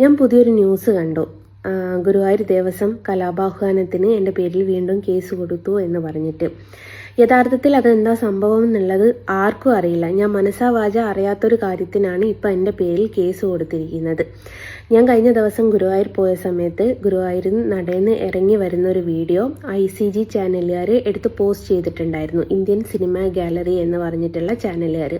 ഞാൻ പുതിയൊരു ന്യൂസ് കണ്ടു. ഗുരുവായൂർ ദേവസ്വം കലാപാഹ്വാനത്തിന് എൻ്റെ പേരിൽ വീണ്ടും കേസ് കൊടുത്തു എന്ന് പറഞ്ഞിട്ട്. യഥാർത്ഥത്തിൽ അതെന്താ സംഭവം എന്നുള്ളത് ആർക്കും അറിയില്ല. ഞാൻ മനസ്സാ വാച അറിയാത്തൊരു കാര്യത്തിനാണ് ഇപ്പം എൻ്റെ പേരിൽ കേസ് കൊടുത്തിരിക്കുന്നത്. ഞാൻ കഴിഞ്ഞ ദിവസം ഗുരുവായൂർ പോയ സമയത്ത് ഗുരുവായൂരിൽ നടന്ന് ഇറങ്ങി വരുന്ന ഒരു വീഡിയോ ICG ചാനലുകാർ എടുത്ത് പോസ്റ്റ് ചെയ്തിട്ടുണ്ടായിരുന്നു. ഇന്ത്യൻ സിനിമ ഗാലറി എന്ന് പറഞ്ഞിട്ടുള്ള ചാനലുകാർ.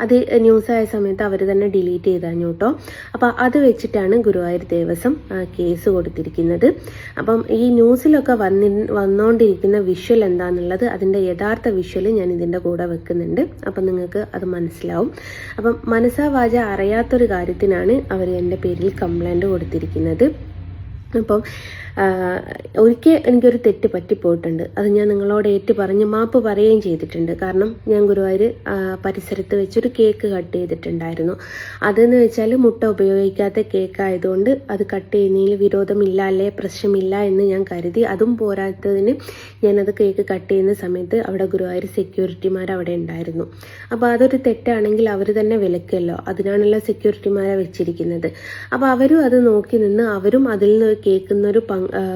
അത് ന്യൂസായ സമയത്ത് അവർ തന്നെ ഡിലീറ്റ് ചെയ്താഞ്ഞു കേട്ടോ. അപ്പോൾ അത് വെച്ചിട്ടാണ് ഗുരുവായൂർ ദേവസ്വം കേസ് കൊടുത്തിരിക്കുന്നത്. അപ്പം ഈ ന്യൂസിലൊക്കെ വന്നുകൊണ്ടിരിക്കുന്ന വിഷ്വൽ എന്താണെന്നുള്ളത്, അതിൻ്റെ യഥാർത്ഥ വിഷ്വൽ ഞാൻ ഇതിൻ്റെ കൂടെ വെക്കുന്നുണ്ട്. അപ്പം നിങ്ങൾക്ക് അത് മനസ്സിലാവും. അപ്പം മനസ്സാ വാച അറിയാത്തൊരു കാര്യത്തിനാണ് അവർ എൻ്റെ പേരിൽ കംപ്ലൈൻറ്റ് കൊടുത്തിരിക്കുന്നത്. അപ്പം ഒരിക്കൽ എനിക്കൊരു തെറ്റ് പറ്റിപ്പോയിട്ടുണ്ട്. അത് ഞാൻ നിങ്ങളോട് പറഞ്ഞ് മാപ്പ് പറയുകയും ചെയ്തിട്ടുണ്ട്. കാരണം ഞാൻ ഗുരുവായൂർ പരിസരത്ത് വെച്ചൊരു കേക്ക് കട്ട് ചെയ്തിട്ടുണ്ടായിരുന്നു. അതെന്ന് വെച്ചാൽ മുട്ട ഉപയോഗിക്കാത്ത കേക്ക് ആയതുകൊണ്ട് അത് കട്ട് ചെയ്യുന്നതിൽ വിരോധമില്ല, അല്ലേ പ്രശ്നമില്ല എന്ന് ഞാൻ കരുതി. അതും പോരാത്തതിന് ഞാനത് കേക്ക് കട്ട് ചെയ്യുന്ന സമയത്ത് അവിടെ ഗുരുവായൂർ സെക്യൂരിറ്റിമാർ അവിടെ ഉണ്ടായിരുന്നു. അപ്പോൾ അതൊരു തെറ്റാണെങ്കിൽ അവർ തന്നെ വിലക്കുമല്ലോ, അതിനാണല്ലോ സെക്യൂരിറ്റിമാരെ വെച്ചിരിക്കുന്നത്. അപ്പോൾ അവരും അത് നോക്കി നിന്ന് അവരും അതിൽ നിന്ന് കേൾക്കുന്നൊരു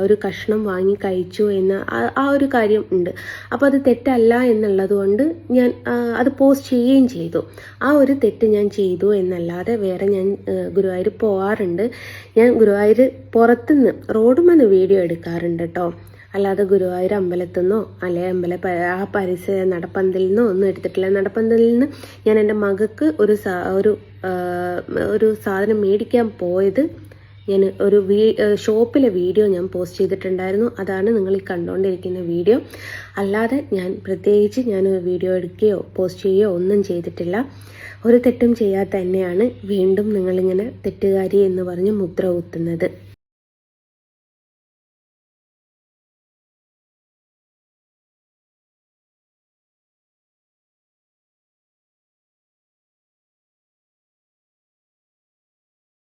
ഒരു കഷ്ണം വാങ്ങി കഴിച്ചു എന്ന ആ ഒരു കാര്യം ഉണ്ട്. അപ്പോൾ അത് തെറ്റല്ല എന്നുള്ളത് കൊണ്ട് ഞാൻ അത് പോസ്റ്റ് ചെയ്യുകയും ചെയ്തു. ആ ഒരു തെറ്റ് ഞാൻ ചെയ്തു എന്നല്ലാതെ വേറെ ഞാൻ ഗുരുവായൂർ പോകാറുണ്ട്. ഞാൻ ഗുരുവായൂർ പുറത്തുനിന്ന് റോഡുമെന്ന് വീഡിയോ എടുക്കാറുണ്ട് കേട്ടോ. അല്ലാതെ ഗുരുവായൂർ അമ്പലത്തിൽ നിന്നോ അല്ലെ ആ പരിസര നടപ്പന്തലിൽ നിന്നോ ഒന്നും എടുത്തിട്ടില്ല. നടപ്പന്തലിൽ നിന്ന് ഞാൻ എൻ്റെ മകൾക്ക് ഒരു സാധനം മേടിക്കാൻ പോയത് ഞാൻ ഒരു ഷോപ്പിലെ വീഡിയോ ഞാൻ പോസ്റ്റ് ചെയ്തിട്ടുണ്ടായിരുന്നു. അതാണ് നിങ്ങൾ ഈ കണ്ടുകൊണ്ടിരിക്കുന്ന വീഡിയോ. അല്ലാതെ ഞാൻ പ്രത്യേകിച്ച് ഞാൻ വീഡിയോ എടുക്കുകയോ പോസ്റ്റ് ചെയ്യുകയോ ഒന്നും ചെയ്തിട്ടില്ല. ഒരു തെറ്റും ചെയ്യാത്ത തന്നെയാണ് വീണ്ടും നിങ്ങളിങ്ങനെ തെറ്റുകാരി എന്ന് പറഞ്ഞ് മുദ്ര കുത്തുന്നത്.